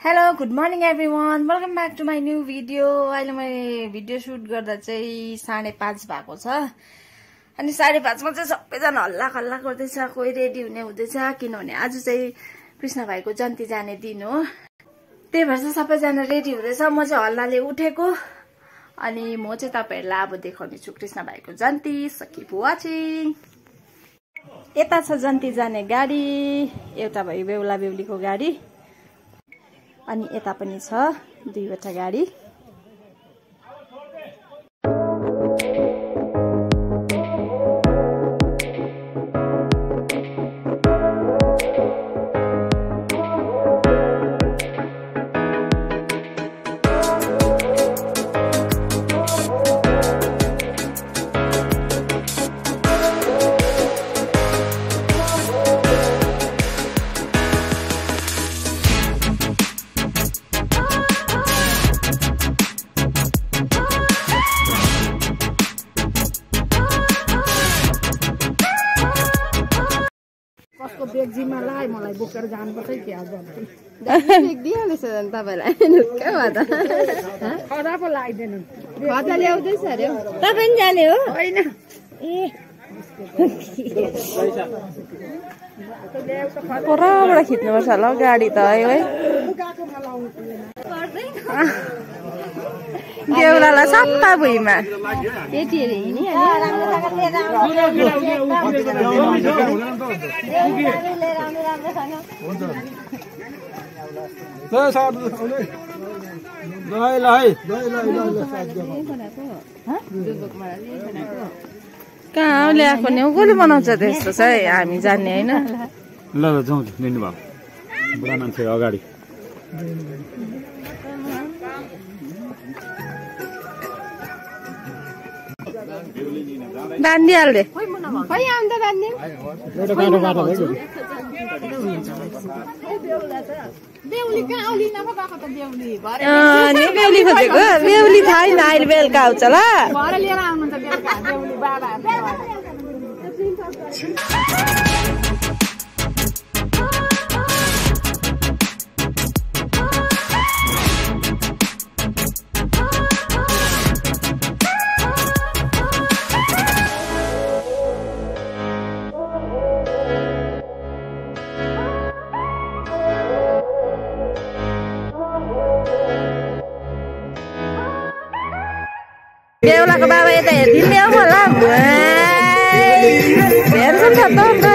Hello good morning everyone, welcome back to my new video. अहिले मैले video shoot गर्दा चाहिँ 5:30 भएको छ अनि 5:30 मा चाहिँ सबैजना हल्ला खल्ला गर्दैछ, कोही रेडी हुने हुँदैछ किनभने आज चाहिँ कृष्ण भाइको जन्ती जाने दिन हो। त्यही भएर चाहिँ सबैजना रेडी हुँदैछ। म चाहिँ हल्लाले उठेको अनि म चाहिँ तपाईहरुलाई अब देखाउने छु कृष्ण भाइको जन्ती। Keep watching. यता छ जन्ती जाने गाडी, एउटा भयो बेहुला बेहुलीको गाडी अनि यता पनि छ दुईवटा गाडी। बेग जिम्मा लाए मलाई बोकेर जानुपर्छ कि आज बेग दिइहालेछ नि तपाईलाई ढुक्कै भयो त। खदा पो लाग्दैन। खदा ल्याउँदैछ अरे तपाईँ पनि जाने हो? होइन परबाट खिच्नुपर्छ होला गाडी त है। बेहुलालाई सत्ता भुइँमा केटीहरू कहाँ ल्याएको नि कसले बनाउँछ त्यस्तो चाहिँ हामी जान्ने होइन। ल ल जाउँ लिनु भयो बुढा मान्छे अगाडि बाँधिहाल्दे बेहुली खोजेको बेहुली छैन अहिले बेलुका आउँछ ल। बेहुलाको बाबा यता हेरिदिने होला हेर्छ त